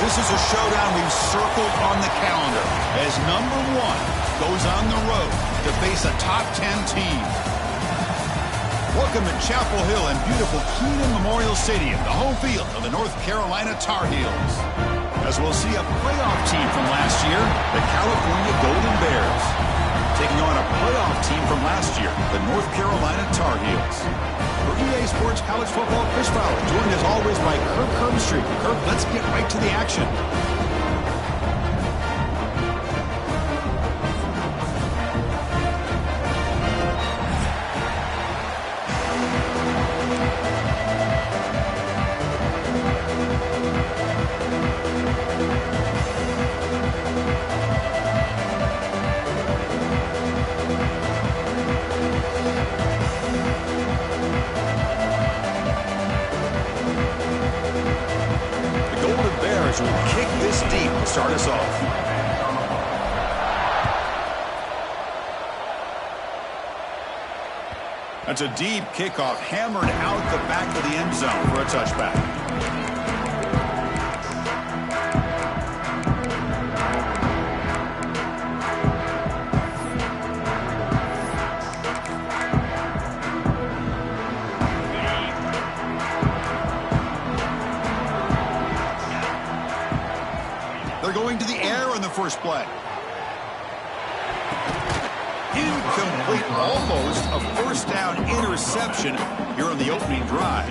this is a showdown we've circled on the calendar as number 1 goes on the road to face a top 10 team. Welcome to Chapel Hill and beautiful Keenan Memorial Stadium, the home field of the North Carolina Tar Heels. As we'll see a playoff team from last year, the California Golden Bears, taking on a playoff team from last year, the North Carolina Tar Heels. For EA Sports College Football, Chris Fowler, joined as always by Kirk Herbstreit. Kirk, let's get right to the action. Will kick this deep to start us off. That's a deep kickoff, hammered out the back of the end zone for a touchback. Going to the air on the first play. Incomplete, almost a first down interception here on the opening drive.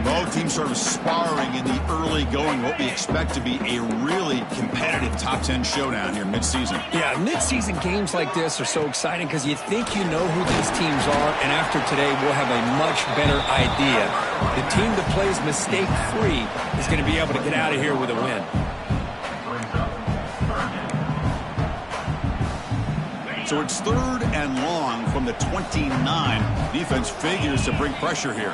Both teams sort of sparring in the early going, what we expect to be a really competitive top 10 showdown here mid-season. Yeah, mid-season games like this are so exciting because you think you know who these teams are, and after today we'll have a much better idea. The team that plays mistake-free is going to be able to get out of here with a win. So it's 3rd and long from the 29. Defense figures to bring pressure here.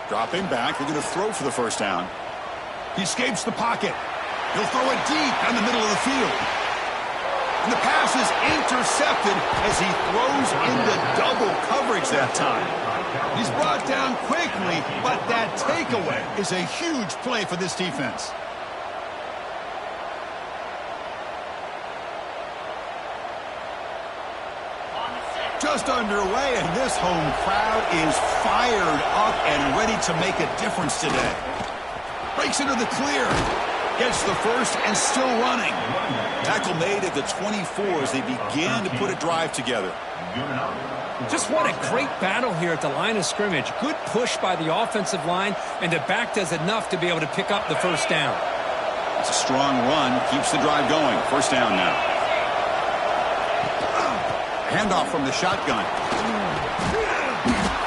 Dropping back. They're going to throw for the first down. He escapes the pocket. He'll throw it deep down the middle of the field. And the pass is intercepted as he throws into double coverage that time. He's brought down quickly, but that takeaway is a huge play for this defense. Just underway, and this home crowd is fired up and ready to make a difference today. Breaks into the clear. Gets the first and still running. Tackle made at the 24 as they begin to put a drive together. Just what a great battle here at the line of scrimmage. Good push by the offensive line, and the back does enough to be able to pick up the first down. It's a strong run. Keeps the drive going. First down now. Handoff from the shotgun.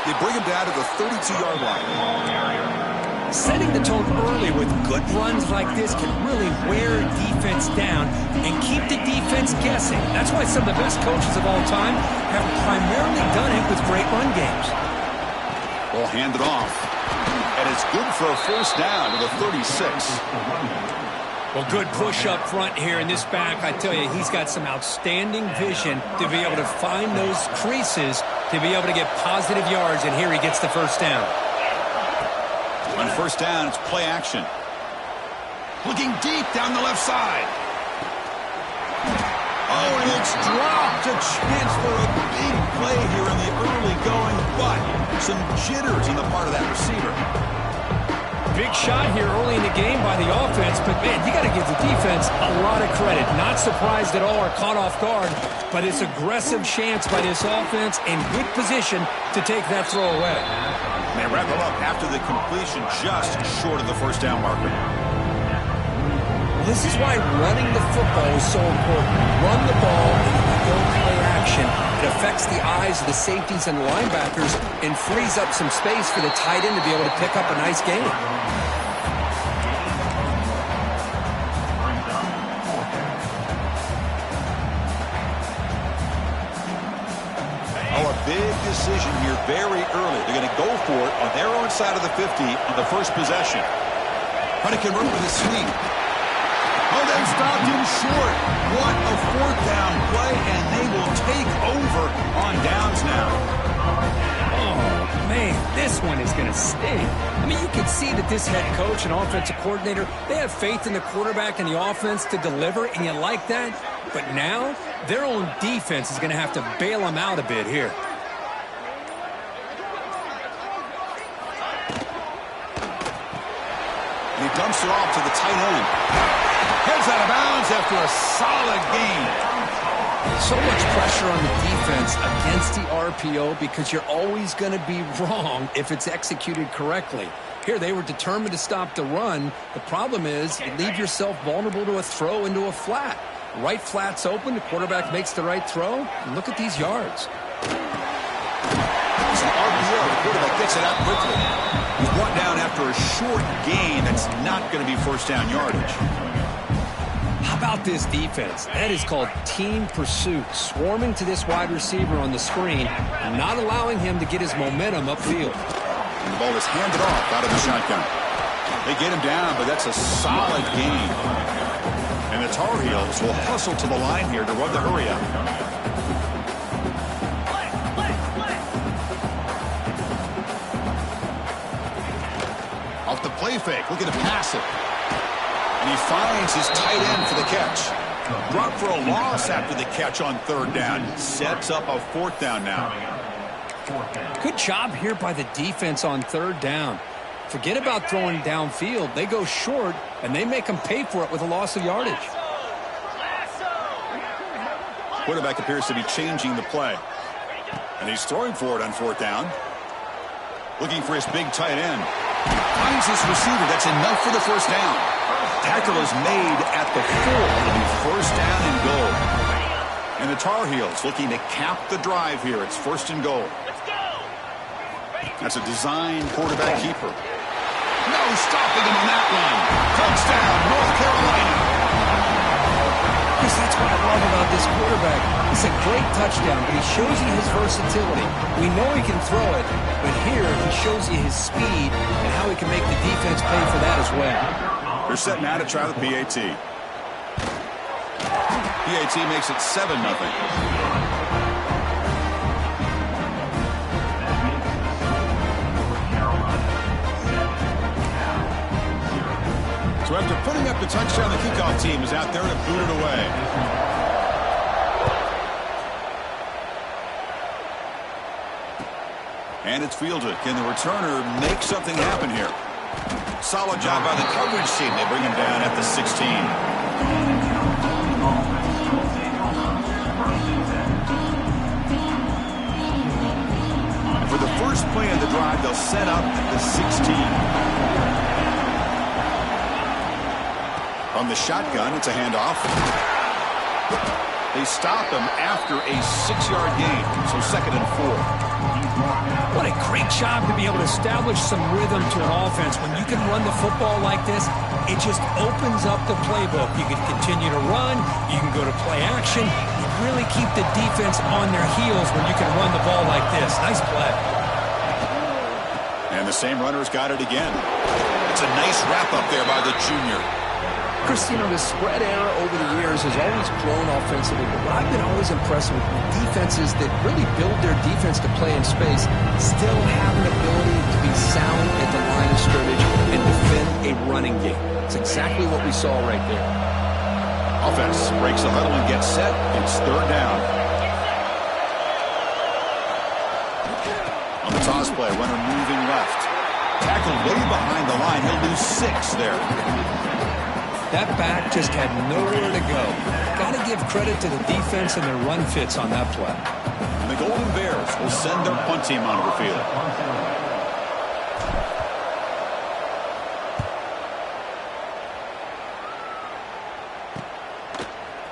They bring him down to the 32-yard line. Setting the tone early with good runs like this can really wear defense down and keep the defense guessing. That's why some of the best coaches of all time have primarily done it with great run games. Ball handed off. And it's good for a first down to the 36. Well, good push up front here in this back. I tell you, he's got some outstanding vision to be able to find those creases to be able to get positive yards, and here he gets the first down. On first down, it's play action. Looking deep down the left side. Oh, and it's dropped. A chance for a big play here in the early going, but some jitters on the part of that receiver. Big shot here early in the game by the offense, but man, you got to give the defense a lot of credit. Not surprised at all or caught off guard, but it's aggressive chance by this offense in good position to take that throw away. They wrap it up after the completion just short of the first down marker. This is why running the football is so important. Run the ball and if you don't play action, it affects the eyes of the safeties and linebackers and frees up some space for the tight end to be able to pick up a nice gain. Oh, a big decision here very early. They're going to go for it on their own side of the 50 on the first possession. Trying to convert with a sweep. Oh, they stopped him short. What a fourth down play, and they will take over on downs now. Oh, man, this this one is going to sting. I mean, you can see that this head coach and offensive coordinator, they have faith in the quarterback and the offense to deliver, and you like that. But now, their own defense is going to have to bail them out a bit here. And he dumps it off to the tight end. Heads out of bounds after a solid gain. So much pressure on the defense against the RPO because you're always going to be wrong if it's executed correctly. Here, they were determined to stop the run. The problem is you leave yourself vulnerable to a throw into a flat. Right flat's open, the quarterback makes the right throw, and look at these yards. It's an RPO. The quarterback gets it out quickly. He's brought down after a short gain that's not going to be first down yardage. How about this defense? That is called team pursuit. Swarming to this wide receiver on the screen, not allowing him to get his momentum upfield. And the ball is handed off out of the shotgun. They get him down, but that's a solid gain. And the Tar Heels will hustle to the line here to run the hurry up. Off the play fake, looking to pass it. And he finds his tight end for the catch. Brought for a loss after the catch on third down. Sets up a fourth down now. Good job here by the defense on third down. Forget about throwing downfield. They go short, and they make them pay for it with a loss of yardage. Quarterback appears to be changing the play. And he's throwing for it on fourth down. Looking for his big tight end. Finds his receiver. That's enough for the first down. Tackle is made at the 4. It'll be first down and goal. And the Tar Heels looking to cap the drive here. It's first and goal. That's a design quarterback keeper. No stopping him on that one. Touchdown, North Carolina. Chris, that's what I love about this quarterback. It's a great touchdown, but he shows you his versatility. We know he can throw it, but here he shows you his speed and how he can make the defense pay for that as well. They're set now to try the PAT. PAT makes it 7-0. So after putting up the touchdown, the kickoff team is out there to boot it away. And it's fielded. Can the returner make something happen here? Solid job by the coverage team. They bring him down at the 16. And for the first play of the drive, they'll set up the 16. On the shotgun, it's a handoff. They stop him after a 6-yard gain, so second and 4. What a great job to be able to establish some rhythm to an offense. When you can run the football like this, it just opens up the playbook. You can continue to run. You can go to play action. You really keep the defense on their heels when you can run the ball like this. Nice play. And the same runner's got it again. It's a nice wrap-up there by the junior. Chris, you know, the spread error over the years has always grown offensively, but what I've been always impressed with defenses that really build their defense to play in space still have an ability to be sound at the line of scrimmage and defend a running game. It's exactly what we saw right there. Offense breaks the huddle and gets set. It's third down. On the toss play, runner moving left. Tackled way behind the line. He'll lose 6 there. That back just had nowhere to go. Got to give credit to the defense and their run fits on that play. And the Golden Bears will send their punt team onto the field.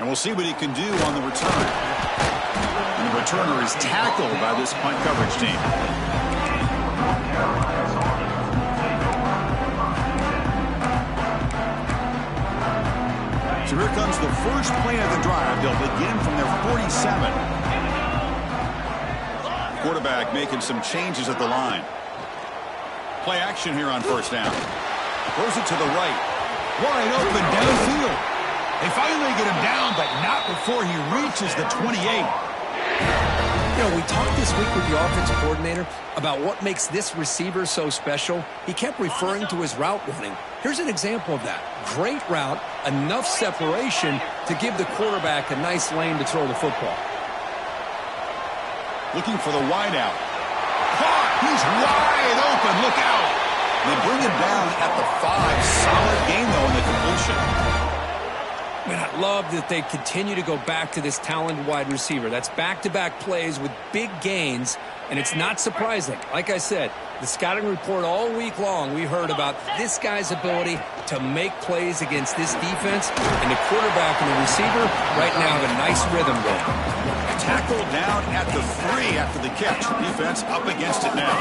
And we'll see what he can do on the return. And the returner is tackled by this punt coverage team. So here comes the first play of the drive. They'll begin from their 47. Quarterback making some changes at the line. Play action here on first down. Throws it to the right. Wide open downfield. They finally get him down, but not before he reaches the 28. You know, we talked this week with the offensive coordinator about what makes this receiver so special. He kept referring to his route running. Here's an example of that. Great route, enough separation to give the quarterback a nice lane to throw the football. Looking for the wide out. Caught! He's wide open. Look out! They bring him down at the 5. Solid game, though, in the completion. Man, I love that they continue to go back to this talented wide receiver. That's back-to-back plays with big gains, and it's not surprising. Like I said, the scouting report all week long, we heard about this guy's ability to make plays against this defense, and the quarterback and the receiver right now have a nice rhythm going. Tackle down at the 3 after the catch. Defense up against it now.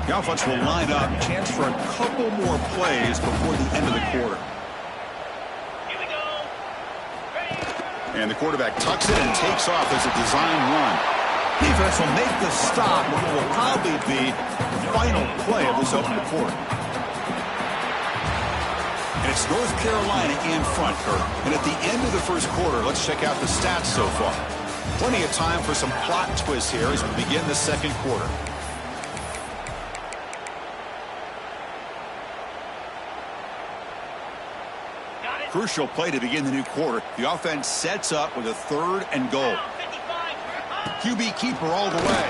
The offense will line up. Chance for a couple more plays before the end of the quarter. And the quarterback tucks it and takes off as a design run. Defense will make the stop, but it will probably be the final play of this opening quarter. And it's North Carolina in front, Kurt. And at the end of the first quarter, let's check out the stats so far. Plenty of time for some plot twists here as we begin the second quarter. Crucial play to begin the new quarter. The offense sets up with a 3rd and goal. QB keeper all the way.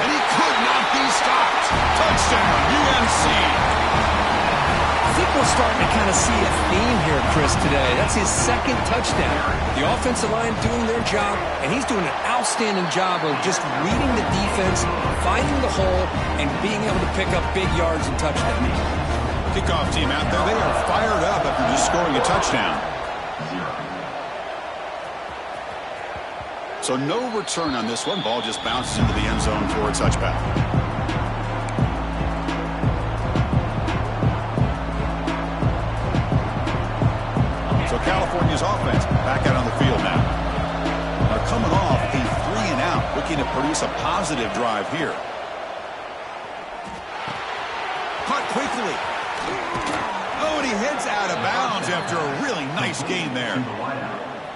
And he could not be stopped. Touchdown, UNC. I think we're starting to kind of see a theme here, Chris, today. That's his 2nd touchdown. The offensive line doing their job, and he's doing an outstanding job of just reading the defense, finding the hole, and being able to pick up big yards and touchdowns. Kickoff team out there. They are fired up after just scoring a touchdown. So no return on this one. Ball just bounces into the end zone for a touchback. So California's offense back out on the field now. They're coming off a 3-and-out, looking to produce a positive drive here. Caught quickly. Oh, and he heads out of bounds after a really nice game there.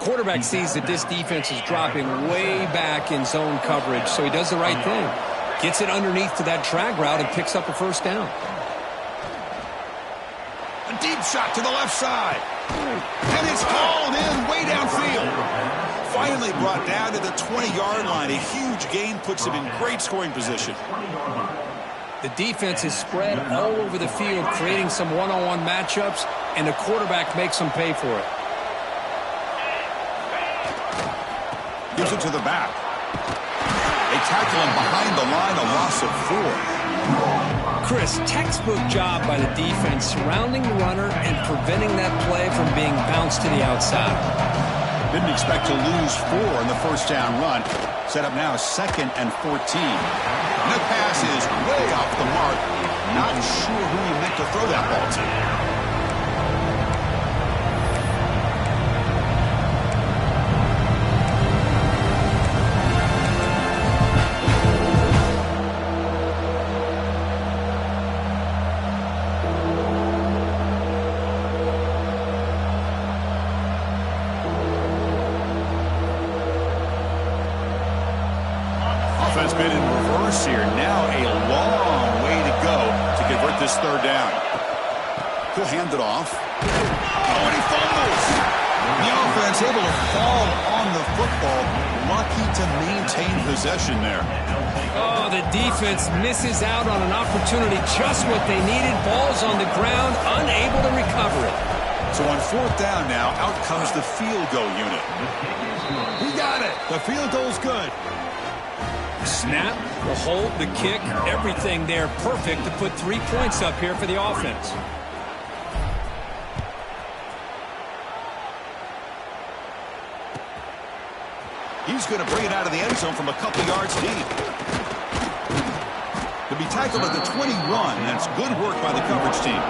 Quarterback sees that this defense is dropping way back in zone coverage, so he does the right thing. Gets it underneath to that drag route and picks up a 1st down. A deep shot to the left side. And it's hauled in way downfield. Finally brought down to the 20-yard line. A huge gain puts him in great scoring position. The defense is spread all over the field, creating some one-on-one matchups, and the quarterback makes them pay for it. Gives it to the back. They tackle him behind the line, a loss of 4. Chris, textbook job by the defense, surrounding the runner and preventing that play from being bounced to the outside. Didn't expect to lose 4 in the first down run. Set up now 2nd and 14. And the pass is way off the mark. Not sure who he meant to throw that ball to. Offense been in reverse here. Now a long way to go to convert this 3rd down. He'll hand it off. Oh, and he fumbles. The offense able to fall on the football. Lucky to maintain possession there. Oh, the defense misses out on an opportunity. Just what they needed. Ball's on the ground, unable to recover it. So on 4th down now, out comes the field goal unit. He got it. The field goal's good. Snap, the hold, the kick, everything there perfect to put 3 points up here for the offense. He's going to bring it out of the end zone from a couple yards deep. To be tackled at the 21, that's good work by the coverage team.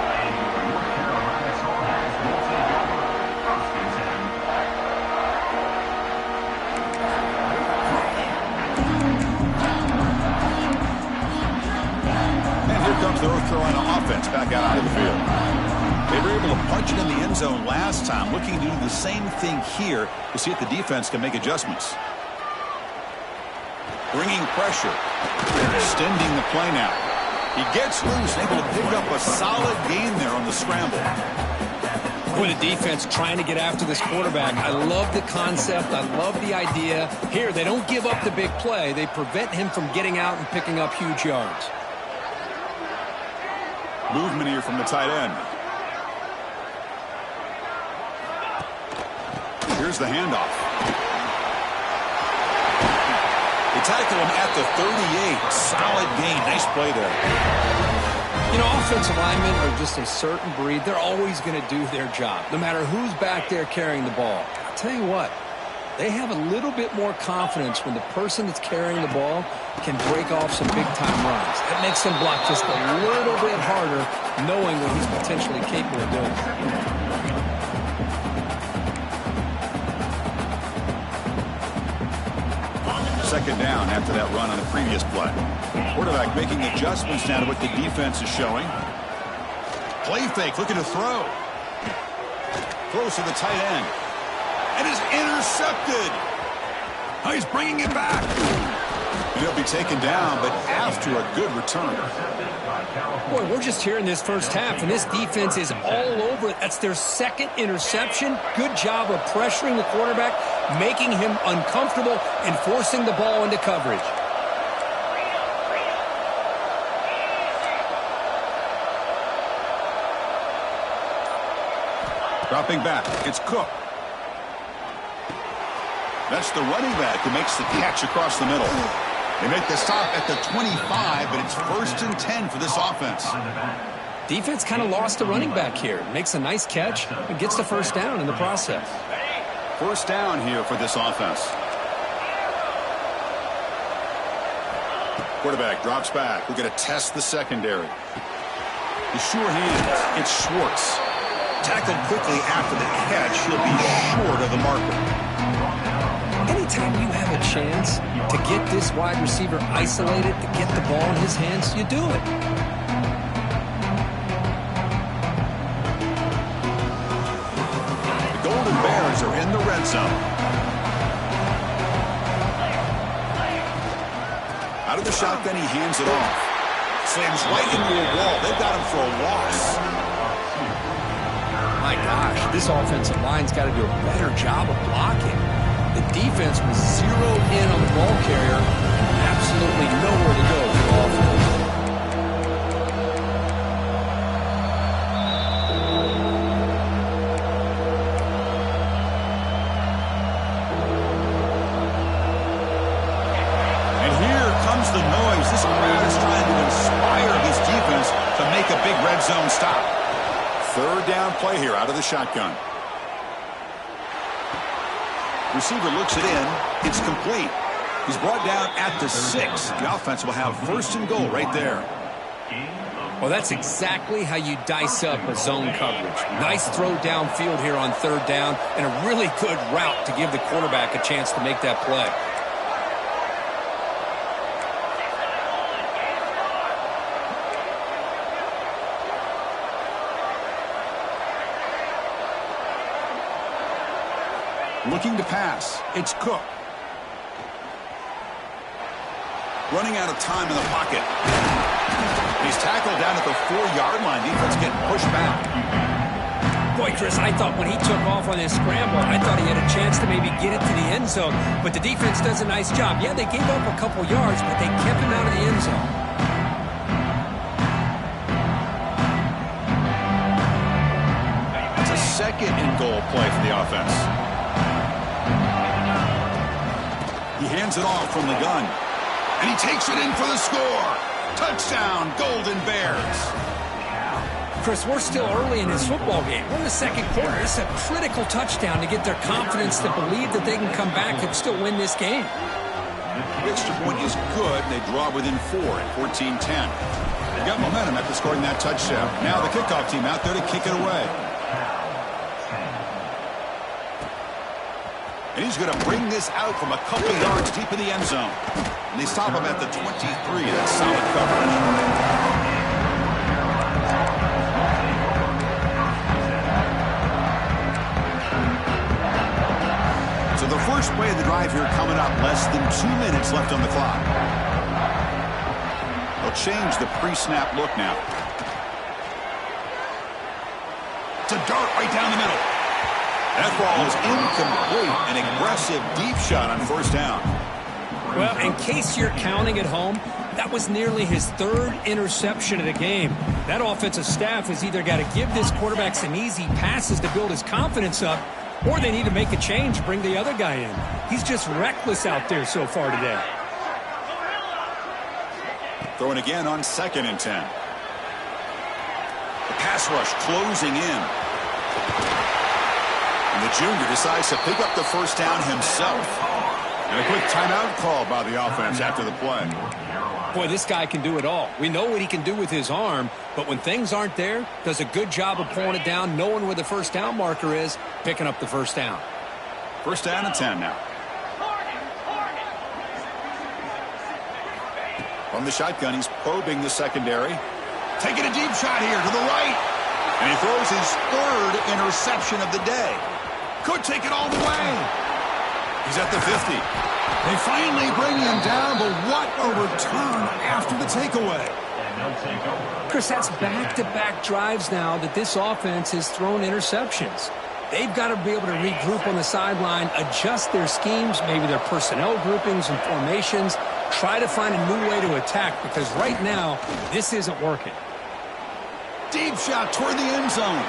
Comes the North Carolina offense back out onto the field. They were able to punch it in the end zone last time, looking to do the same thing here to see if the defense can make adjustments. bringing pressure, extending the play now. He gets loose, able to pick up a solid gain there on the scramble. Boy, the defense trying to get after this quarterback. I love the concept. I love the idea. Here, they don't give up the big play. They prevent him from getting out and picking up huge yards. Movement here from the tight end. Here's the handoff. They tackle him at the 38. Solid gain. Nice play there. You know, offensive linemen are just a certain breed. They're always going to do their job, no matter who's back there carrying the ball. I'll tell you what, they have a little bit more confidence when the person that's carrying the ball can break off some big-time runs. It makes them block just a little bit harder, knowing what he's potentially capable of doing. Second down after that run on the previous play. Quarterback making adjustments now to what the defense is showing. Play fake, looking to throw. Throws to the tight end. And is intercepted. Oh, he's bringing it back. And he'll be taken down, but after a good return. Boy, we're just here in this first half, and this defense is all over it. That's their second interception. Good job of pressuring the quarterback, making him uncomfortable, and forcing the ball into coverage. Dropping back, it's Cook. That's the running back who makes the catch across the middle. They make the stop at the 25, but it's 1st and 10 for this offense. Defense kind of lost a running back here. Makes a nice catch and gets the first down in the process. First down here for this offense. Quarterback drops back. We're going to test the secondary. The sure hands. It's Schwartz. Tackled quickly after the catch. He'll be short of the marker. Anytime you have a chance to get this wide receiver isolated, to get the ball in his hands, you do it. The Golden Bears are in the red zone. Out of the shotgun, he hands it off. Slams right into a wall. They've got him for a loss. My gosh, this offensive line's got to do a better job of blocking. The defense was zeroed in on the ball carrier and absolutely nowhere to go for the offense. And here comes the noise. This crowd is trying to inspire this defense to make a big red zone stop. Third down play here out of the shotgun. Receiver looks it in. It's complete. He's brought down at the 6. The offense will have 1st and goal right there. Well, that's exactly how you dice up a zone coverage. Nice throw downfield here on 3rd down, and a really good route to give the quarterback a chance to make that play. Looking to pass. It's Cook. Running out of time in the pocket. He's tackled down at the 4-yard line. Defense getting pushed back. Boy, Chris, I thought when he took off on his scramble, I thought he had a chance to maybe get it to the end zone. But the defense does a nice job. Yeah, they gave up a couple yards, but they kept him out of the end zone. It's a 2nd and goal play for the offense. He hands it off from the gun. And he takes it in for the score. Touchdown, Golden Bears. Chris, we're still early in this football game. We're in the 2nd quarter. It's a critical touchdown to get their confidence to believe that they can come back and still win this game. The extra point is good. They draw within 4 at 14-10. They got momentum after scoring that touchdown. Now the kickoff team out there to kick it away. And he's going to bring this out from a couple yards deep in the end zone. And they stop him at the 23. That's solid coverage. So the first play of the drive here coming up, less than 2 minutes left on the clock. They'll change the pre-snap look now. It's a dart right down the middle. That ball is incomplete. An aggressive deep shot on first down. Well, in case you're counting at home, that was nearly his third interception of the game. That offensive staff has either got to give this quarterback some easy passes to build his confidence up, or they need to make a change, bring the other guy in. He's just reckless out there so far today. Throwing again on 2nd and 10. The pass rush closing in. And the junior decides to pick up the first down himself. And a quick timeout call by the offense after the play. Boy, this guy can do it all. We know what he can do with his arm, but when things aren't there, does a good job of pulling it down, knowing where the first down marker is, picking up the first down. First down and 10 now. From the shotgun, he's probing the secondary. Taking a deep shot here to the right. And he throws his third interception of the day. Could take it all the way. He's at the 50. They finally bring him down, but what a return after the takeaway. Chris, that's back-to-back drives now that this offense has thrown interceptions. They've got to be able to regroup on the sideline, adjust their schemes, maybe their personnel groupings and formations, try to find a new way to attack, because right now, this isn't working. Deep shot toward the end zone.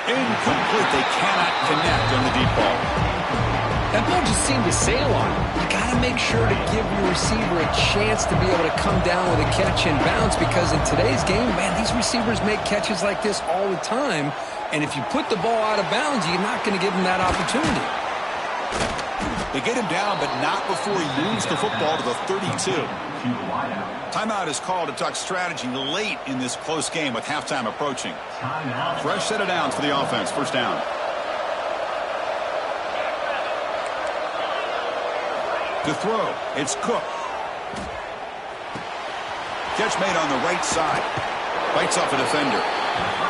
Incomplete. They cannot connect on the deep ball. That ball just seemed to sail on him. You got to make sure to give your receiver a chance to be able to come down with a catch and bounce, because in today's game, man, these receivers make catches like this all the time. And if you put the ball out of bounds, you're not going to give them that opportunity. They get him down, but not before he moves the football to the 32. Timeout is called to talk strategy late in this close game with halftime approaching. Fresh set of downs for the offense. First down. To throw, it's Cook. Catch made on the right side. Bites off a defender.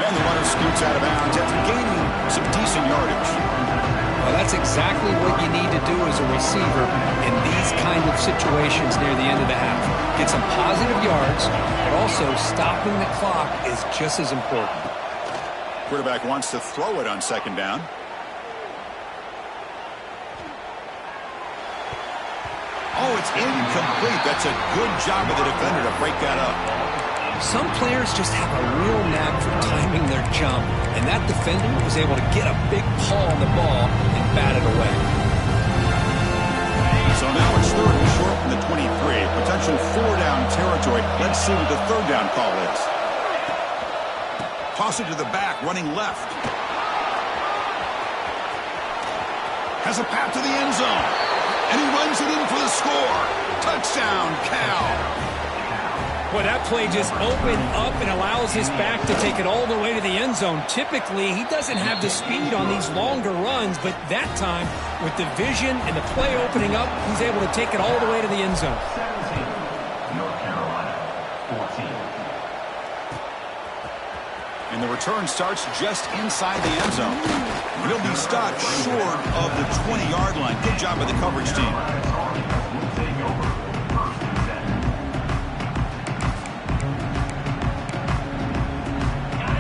And the runner scoots out of bounds after gaining some decent yardage. Well, that's exactly what you need to do as a receiver in these kind of situations near the end of the half. Get some positive yards, but also stopping the clock is just as important. Quarterback wants to throw it on second down. Oh, it's incomplete. That's a good job of the defender to break that up. Some players just have a real knack for timing their jump, and that defender was able to get a big paw on the ball and bat it away. So now it's third and short from the 23. Potential four-down territory. Let's see what the third down call is. Toss it to the back, running left. Has a path to the end zone. And he runs it in for the score. Touchdown, Cal. Boy, that play just opened up and allows his back to take it all the way to the end zone. Typically, he doesn't have the speed on these longer runs, but that time, with the vision and the play opening up, he's able to take it all the way to the end zone. 17, North Carolina, 14. And the return starts just inside the end zone. He'll be stopped short of the 20-yard line. Good job by the coverage team.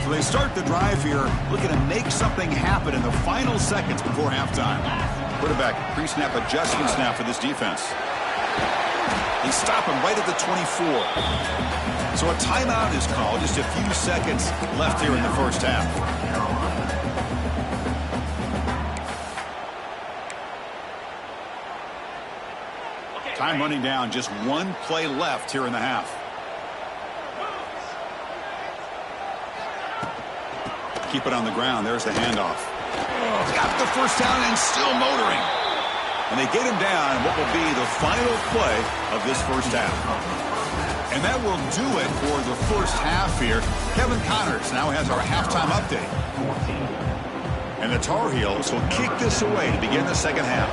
So they start the drive here, looking to make something happen in the final seconds before halftime. Quarterback pre-snap adjustment snap for this defense. They stop him right at the 24. So a timeout is called. Just a few seconds left here in the first half. Time running down. Just one play left here in the half. Keep it on the ground. There's the handoff. Got the first down and still motoring. And they get him down in what will be the final play of this first half. And that will do it for the first half here. Kevin Connors now has our halftime update. And the Tar Heels will kick this away to begin the second half.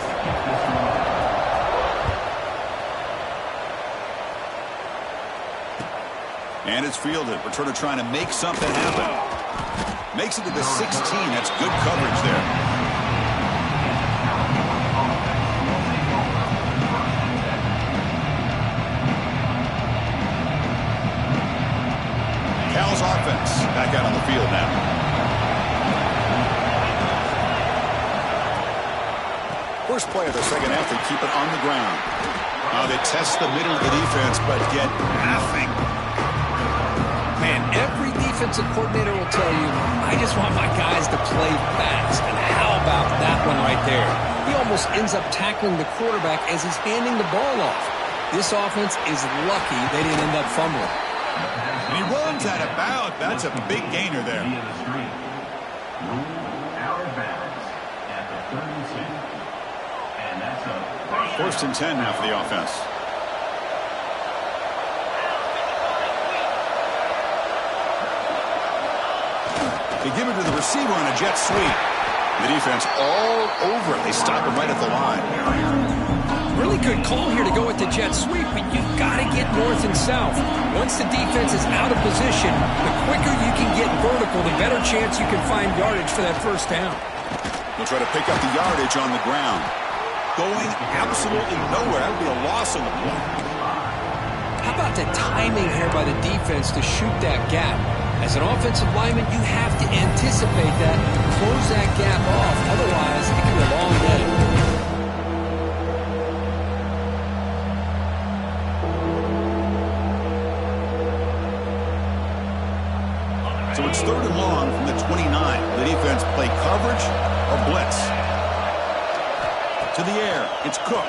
And it's fielded. Returner trying to make something happen. Makes it to the 16. That's good coverage there. First play of the second half, they keep it on the ground. Now they test the middle of the defense, but get nothing. Man, every defensive coordinator will tell you, I just want my guys to play fast. And how about that one right there? He almost ends up tackling the quarterback as he's handing the ball off. This offense is lucky they didn't end up fumbling. And he runs out of bounds. That's a big gainer there. Out of bounds at the 32. And that's a First and 10 now for the offense. They give it to the receiver on a jet sweep. The defense all over it. They stop him right at the line. Really good call here to go with the jet sweep, but you've got to get north and south. Once the defense is out of position, the quicker you can get vertical, the better chance you can find yardage for that first down. We'll try to pick up the yardage on the ground. Going absolutely nowhere. That would be a loss on the play. How about the timing here by the defense to shoot that gap? As an offensive lineman, you have to anticipate that, close that gap off. Otherwise, it can be a long day. So it's third and long from the 29. The defense play coverage or blitz. To the air, it's Cook.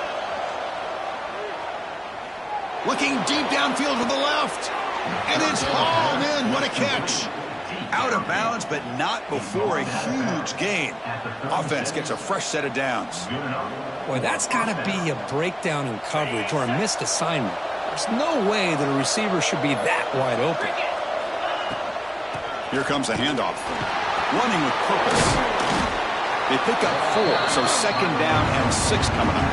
Looking deep downfield to the left. And it's hauled in. What a catch. Out of bounds, but not before a huge gain. Offense gets a fresh set of downs. Boy, that's got to be a breakdown in coverage or a missed assignment. There's no way that a receiver should be that wide open. Here comes a handoff. Running with purpose. They pick up 4, so second down and 6 coming up.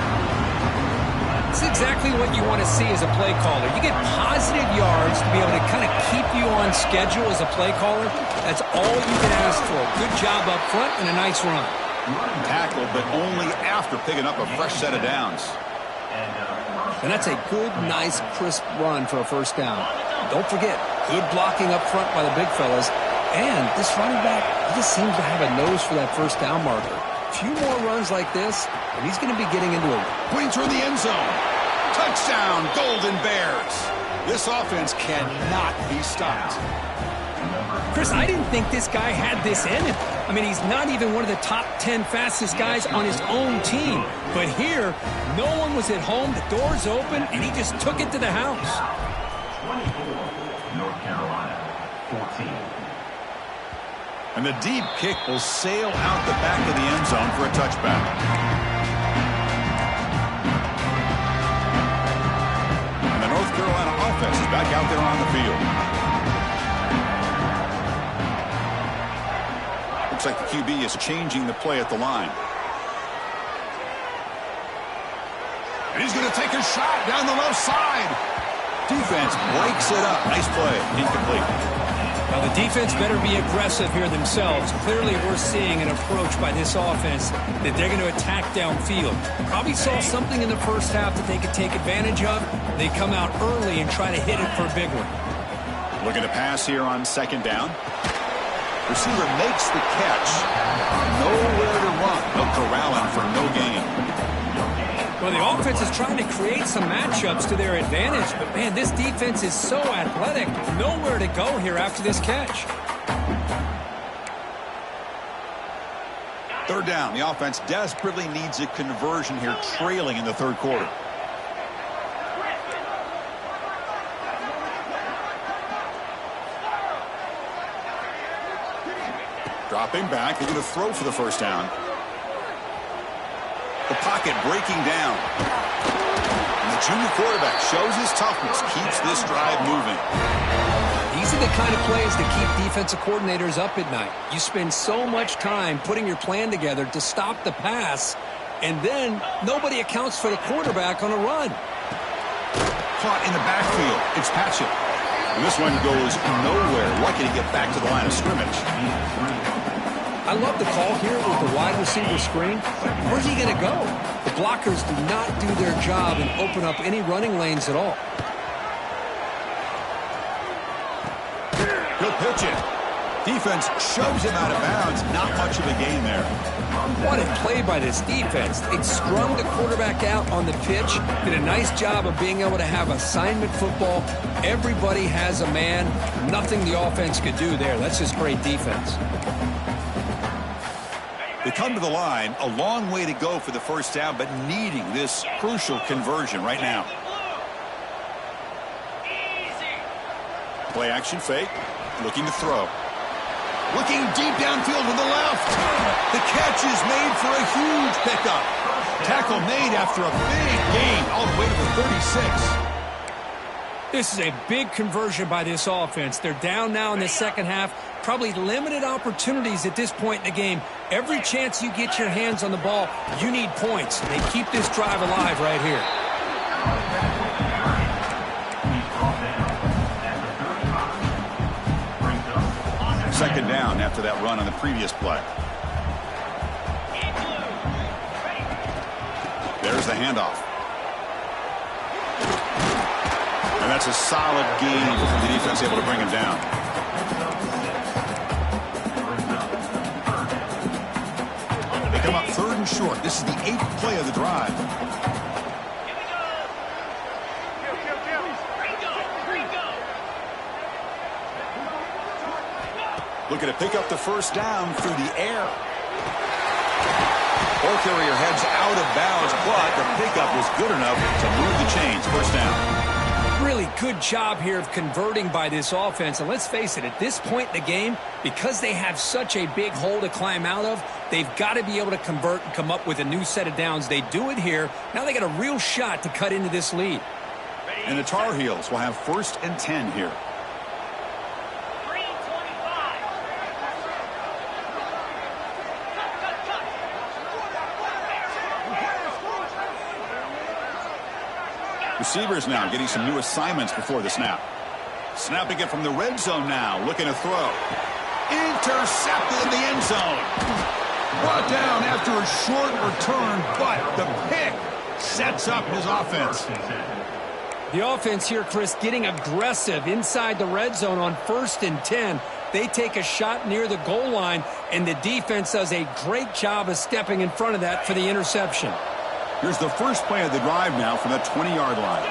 It's exactly what you want to see as a play caller. You get positive yards to be able to kind of keep you on schedule as a play caller. That's all you can ask for. Good job up front and a nice run. Tackled, but only after picking up a fresh set of downs. And that's a good, nice, crisp run for a first down. Don't forget, good blocking up front by the big fellas. And this running back, he just seems to have a nose for that first down marker. A few more runs like this, and he's going to be getting into a Putting through the end zone. Touchdown, Golden Bears. This offense cannot be stopped. Chris, I didn't think this guy had this in him. I mean, he's not even one of the top 10 fastest guys on his own team. But here, no one was at home, the door's open, and he just took it to the house. 24, North Carolina, 14. And the deep kick will sail out the back of the end zone for a touchback. And the North Carolina offense is back out there on the field. Looks like the QB is changing the play at the line. And he's going to take a shot down the left side. Defense breaks it up. Nice play. Incomplete. Now, the defense better be aggressive here themselves. Clearly, we're seeing an approach by this offense that they're going to attack downfield. Probably saw something in the first half that they could take advantage of. They come out early and try to hit it for a big one. Looking to pass here on second down. Receiver makes the catch. Nowhere to run. No corralling for no gain. Well, the offense is trying to create some matchups to their advantage, but, man, this defense is so athletic. Nowhere to go here after this catch. Third down. The offense desperately needs a conversion here, trailing in the third quarter. Dropping back. They're going to throw for the first down. The pocket breaking down. And the junior quarterback shows his toughness, keeps this drive moving. These are the kind of plays that keep defensive coordinators up at night. You spend so much time putting your plan together to stop the pass, and then nobody accounts for the quarterback on a run. Caught in the backfield. It's Patchett. And this one goes nowhere. Lucky to get back to the line of scrimmage. I love the call here with the wide receiver screen. Where's he going to go? The blockers do not do their job and open up any running lanes at all. He'll pitch it. Defense shoves him out of bounds. Not much of a gain there. What a play by this defense. It strung the quarterback out on the pitch. Did a nice job of being able to have assignment football. Everybody has a man. Nothing the offense could do there. That's just great defense. They come to the line, a long way to go for the first down, but needing this crucial conversion right now. Play action fake, looking to throw. Looking deep downfield to the left. The catch is made for a huge pickup. Tackle made after a big gain all the way to the 36. This is a big conversion by this offense. They're down now in the second half. Probably limited opportunities at this point in the game. Every chance you get your hands on the ball, you need points. They keep this drive alive right here. Second down after that run on the previous play. There's the handoff. And that's a solid gain for the defense, able to bring him down. They come up third and short. This is the 8th play of the drive. Looking to pick up the first down through the air. Ball carrier heads out of bounds, but the pickup was good enough to move the chains. First down. Really good job here of converting by this offense. And let's face it, at this point in the game, because they have such a big hole to climb out of, they've got to be able to convert and come up with a new set of downs. They do it here. Now they got a real shot to cut into this lead. And the Tar Heels will have 1st and 10 here. Receivers now getting some new assignments before the snap. Snapping it from the red zone now, looking to throw. Intercepted in the end zone. Brought down after a short return, but the pick sets up his offense. The offense here, Chris, getting aggressive inside the red zone on 1st and 10. They take a shot near the goal line, and the defense does a great job of stepping in front of that for the interception. Here's the first play of the drive now from the 20-yard line.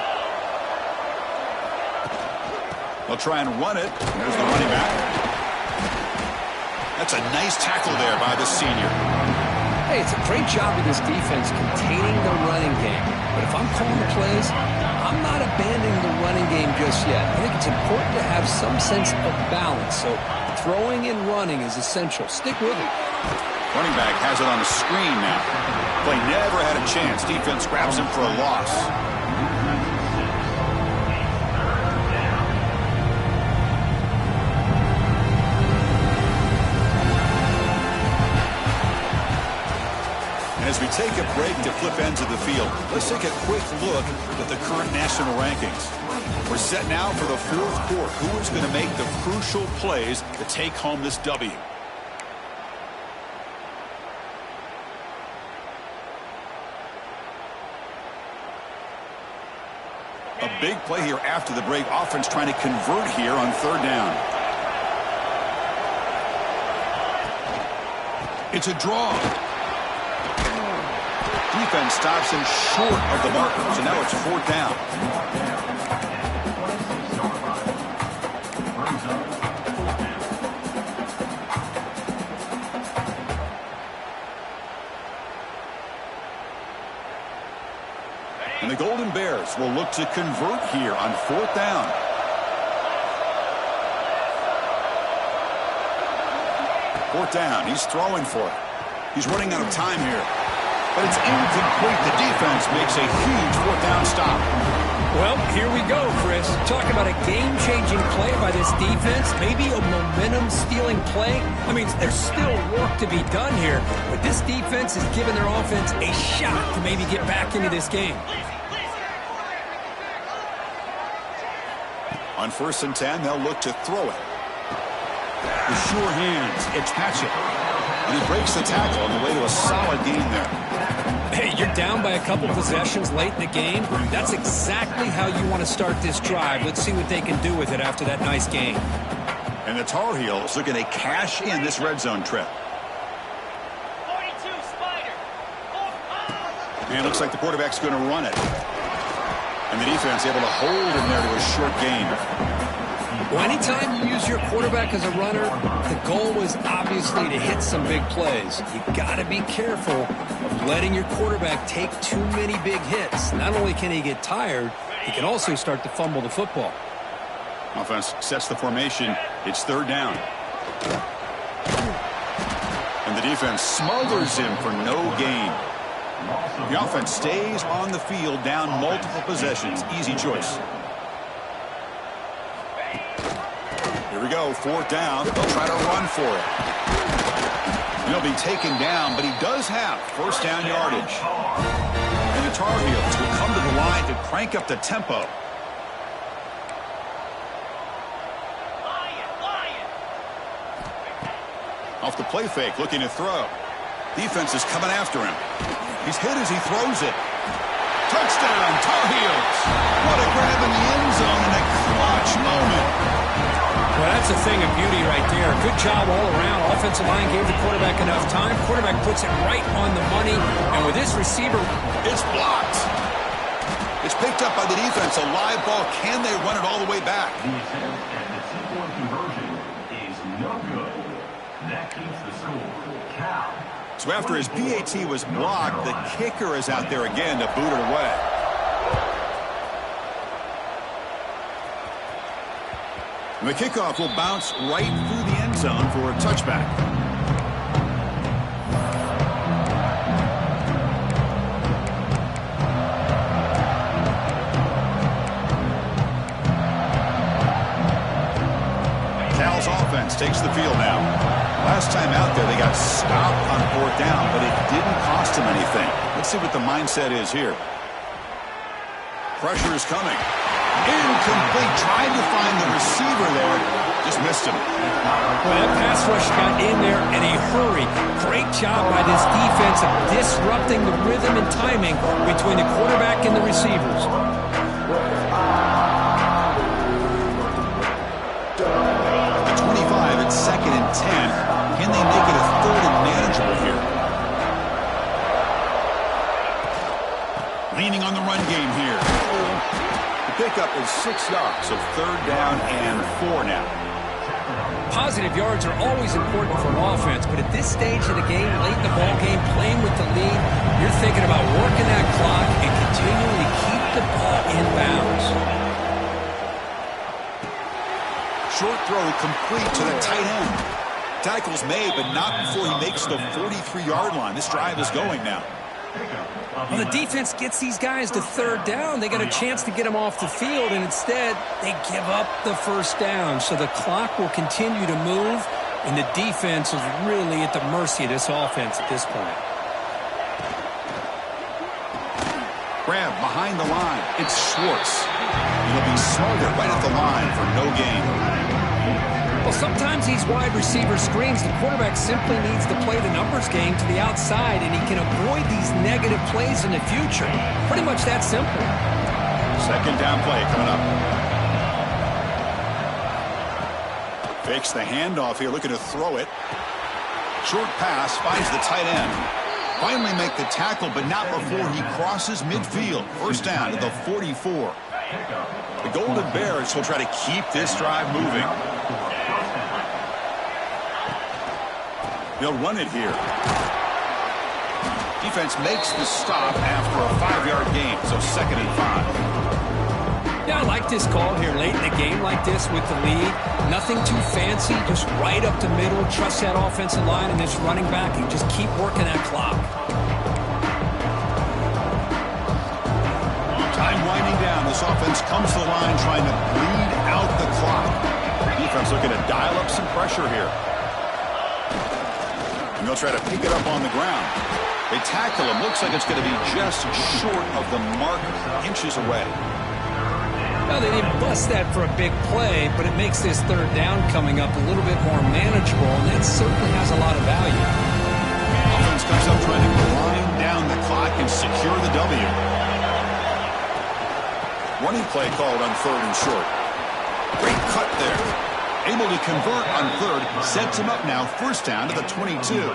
They'll try and run it. There's the running back. That's a nice tackle there by the senior. Hey, it's a great job of this defense containing the running game. But if I'm calling the plays, I'm not abandoning the running game just yet. I think it's important to have some sense of balance. So throwing and running is essential. Stick with it. Running back has it on the screen now. Play never had a chance. Defense grabs him for a loss. And as we take a break to flip ends of the field, let's take a quick look at the current national rankings. We're set now for the 4th quarter. Who is going to make the crucial plays to take home this W? A big play here after the break. Offense trying to convert here on 3rd down. It's a draw. Defense stops him short of the marker, so now it's 4th down. And the Golden Bears will look to convert here on 4th down. Fourth down. He's throwing for it. He's running out of time here. But it's incomplete. The defense makes a huge 4th down stop. Well, here we go, Chris. Talk about a game-changing play by this defense. Maybe a momentum-stealing play. I mean, there's still work to be done here. But this defense has given their offense a shot to maybe get back into this game. On 1st and 10, they'll look to throw it. With sure hands, it's Patchett. And he breaks the tackle on the way to a solid gain there. Hey, you're down by a couple possessions late in the game. That's exactly how you want to start this drive. Let's see what they can do with it after that nice game. And the Tar Heels looking to cash in this red zone trip. 42, Spider. And it looks like the quarterback's going to run it. And the defense able to hold him there to a short gain. Well, anytime you use your quarterback as a runner, the goal is obviously to hit some big plays. You got to be careful of letting your quarterback take too many big hits. Not only can he get tired, he can also start to fumble the football. Offense sets the formation. It's third down. And the defense smothers him for no gain. The offense stays on the field down multiple possessions. Easy choice. Here we go, fourth down. They'll try to run for it. He'll be taken down, but he does have first down yardage. And the Tar Heels will come to the line to crank up the tempo. Off the play fake, looking to throw. Defense is coming after him. He's hit as he throws it. Touchdown, Tar Heels. What a grab in the end zone in a clutch moment. Well, that's a thing of beauty right there. Good job all around. Offensive line gave the quarterback enough time. Quarterback puts it right on the money. And with this receiver, it's blocked. It's picked up by the defense. A live ball. Can they run it all the way back? The attempt at the two-point conversion is no good. That keeps the score. Cal. So after his PAT was blocked, the kicker is out there again to boot it away. And the kickoff will bounce right through the end zone for a touchback. Cal's offense takes the field now. Last time out there, they got stopped on fourth down, but it didn't cost them anything. Let's see what the mindset is here. Pressure is coming. Incomplete. Trying to find the receiver there. Just missed him. Well, that pass rush got in there in a hurry. Great job by this defense of disrupting the rhythm and timing between the quarterback and the receivers. The 25 at 2nd and 10. Can they make it a third and manageable here? Leaning on the run game here. The pickup is 6 yards, so third down and 4 now. Positive yards are always important for an offense, but at this stage of the game, late in the ball game, playing with the lead, you're thinking about working that clock and continuing to keep the ball in bounds. Short throw complete to the tight end. Tackle's made, but not before he makes the 43-yard line. This drive is going now. Well, the defense gets these guys to third down. They got a chance to get them off the field, and instead they give up the first down. So the clock will continue to move, and the defense is really at the mercy of this offense at this point. Grab behind the line. It's Schwartz. He'll be smothered right at the line for no gain. Well, sometimes these wide receiver screens, the quarterback simply needs to play the numbers game to the outside, and he can avoid these negative plays in the future. Pretty much that simple. Second down play coming up. Fakes the handoff here, looking to throw it. Short pass, finds the tight end. Finally make the tackle, but not before he crosses midfield. First down to the 44. The Golden Bears will try to keep this drive moving. They'll run it here. Defense makes the stop after a 5-yard gain, so 2nd and 5. Yeah, I like this call here late in the game like this with the lead. Nothing too fancy, just right up the middle. Trust that offensive line and this running back and just keep working that clock. Time winding down. This offense comes to the line trying to bleed out the clock. Defense looking to dial up some pressure here. And they'll try to pick it up on the ground. They tackle him. Looks like it's going to be just short of the mark, inches away. Well, they didn't bust that for a big play, but it makes this third down coming up a little bit more manageable, and that certainly has a lot of value. Offense comes up trying to grind down the clock and secure the W. Running play called on 3rd and short. Great cut there. Able to convert on third, sets him up now, first down to the 22.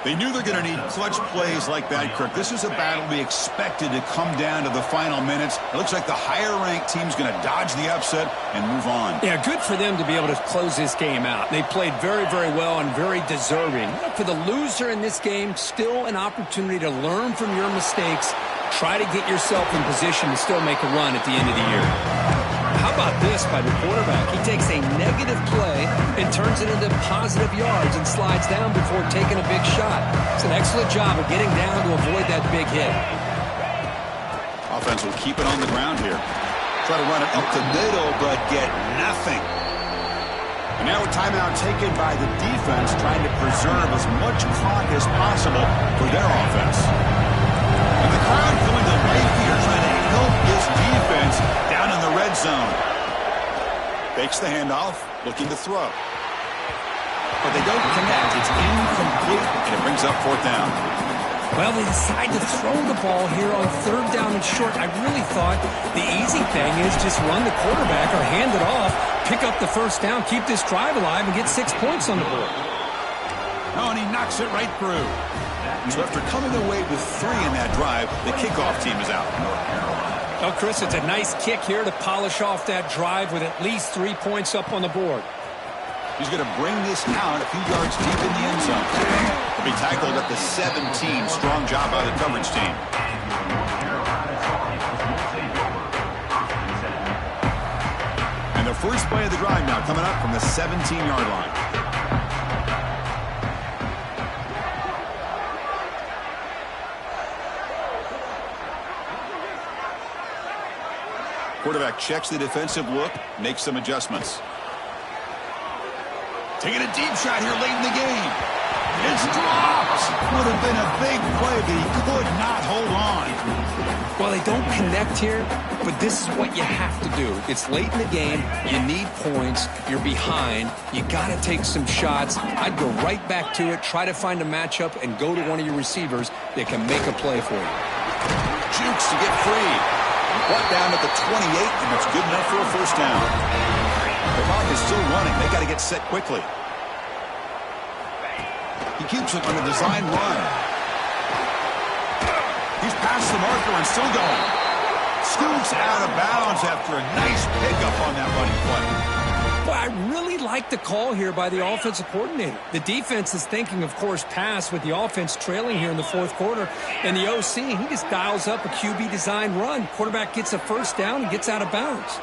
They knew they're going to need clutch plays like that, Kirk. This is a battle we expected to come down to the final minutes. It looks like the higher-ranked team's going to dodge the upset and move on. Yeah, good for them to be able to close this game out. They played very, very well and very deserving. For the loser in this game, still an opportunity to learn from your mistakes. Try to get yourself in position to still make a run at the end of the year. How about this by the quarterback? He takes a negative play and turns it into positive yards and slides down before taking a big shot. It's an excellent job of getting down to avoid that big hit. Offense will keep it on the ground here. Try to run it up the middle, but get nothing. And now a timeout taken by the defense, trying to preserve as much clock as possible for their offense. And the crowd coming to life here, trying to help this defense down in the red zone. Fakes the handoff, looking to throw. But they don't connect. It's incomplete, and it brings up fourth down. Well, they decide to throw the ball here on third down and short. I really thought the easy thing is just run the quarterback or hand it off, pick up the first down, keep this drive alive, and get 6 points on the board. Oh, and he knocks it right through. So after coming away with 3 in that drive, the kickoff team is out. Oh, Chris, it's a nice kick here to polish off that drive with at least 3 points up on the board. He's going to bring this out a few yards deep in the end zone. He'll be tackled at the 17. Strong job by the coverage team. And the first play of the drive now coming up from the 17-yard line. Quarterback checks the defensive look, makes some adjustments. Taking a deep shot here late in the game. It's dropped. Would have been a big play, but he could not hold on. Well, they don't connect here, but this is what you have to do. It's late in the game. You need points. You're behind. You got to take some shots. I'd go right back to it, try to find a matchup, and go to one of your receivers that can make a play for you. Jukes to get free. Brought down at the 28, and that's good enough for a first down. The clock is still running. They got to get set quickly. He keeps it on a design run. He's past the marker and still going. Scoots out of bounds after a nice pickup on that running play. Well, I really like the call here by the offensive coordinator. The defense is thinking, of course, pass with the offense trailing here in the fourth quarter. And the OC, he just dials up a QB design run. Quarterback gets a first down and gets out of bounds.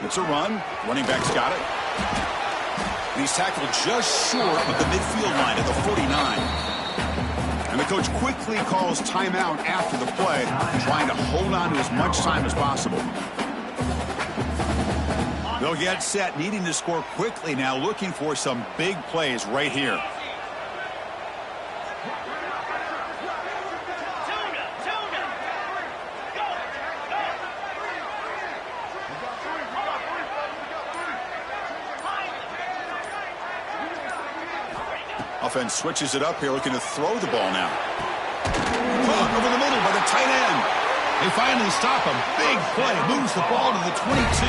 It's a run. Running back's got it. And he's tackled just short of the midfield line at the 49. And the coach quickly calls timeout after the play, trying to hold on to as much time as possible. They'll get set, needing to score quickly now, looking for some big plays right here. Offense switches it up here, looking to throw the ball now. Caught over the middle by the tight end. They finally stop him. Big play. Moves the ball to the 22.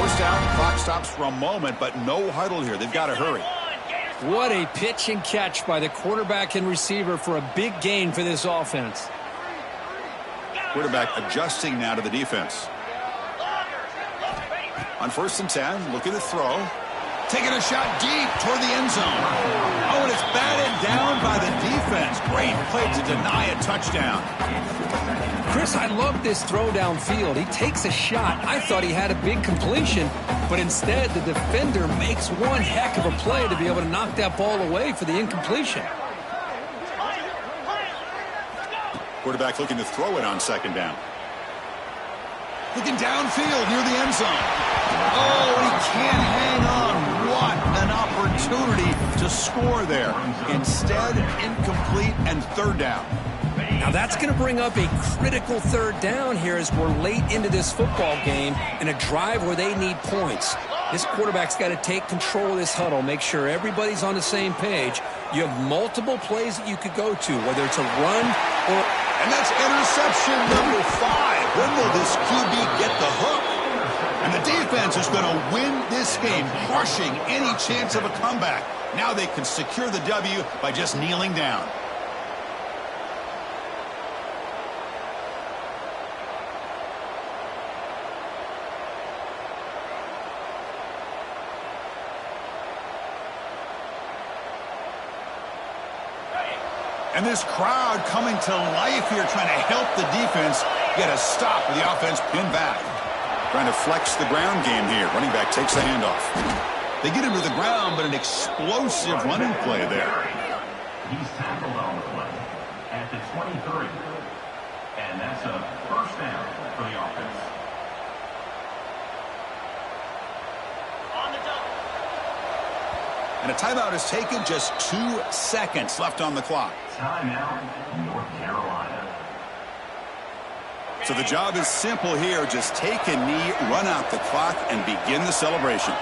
First down, the clock stops for a moment, but no huddle here. They've got to hurry. What a pitch and catch by the quarterback and receiver for a big gain for this offense. Quarterback adjusting now to the defense. On 1st and 10, looking to throw. Taking a shot deep toward the end zone. Oh, and it's batted down by the defense. Great play to deny a touchdown. Chris, I love this throw downfield. He takes a shot. I thought he had a big completion, but instead the defender makes one heck of a play to be able to knock that ball away for the incompletion. Quarterback looking to throw it on 2nd down. Looking downfield near the end zone. Oh, he can't hang on. What an opportunity to score there. Instead, incomplete and 3rd down. Now that's going to bring up a critical 3rd down here as we're late into this football game in a drive where they need points. This quarterback's got to take control of this huddle, make sure everybody's on the same page. You have multiple plays that you could go to, whether it's a run or... And that's interception number 5. When will this QB get the hook? And the defense is going to win this game, crushing any chance of a comeback. Now they can secure the W by just kneeling down. And this crowd coming to life here, trying to help the defense get a stop with the offense pinned back. Trying to flex the ground game here. Running back takes the handoff. They get him to the ground, but an explosive running play there. He's tackled on the play at the 23. And that's a first down for the offense. On the double. And a timeout is taken. Just 2 seconds left on the clock. Timeout, North Carolina. So the job is simple here. Just take a knee, run out the clock, and begin the celebration.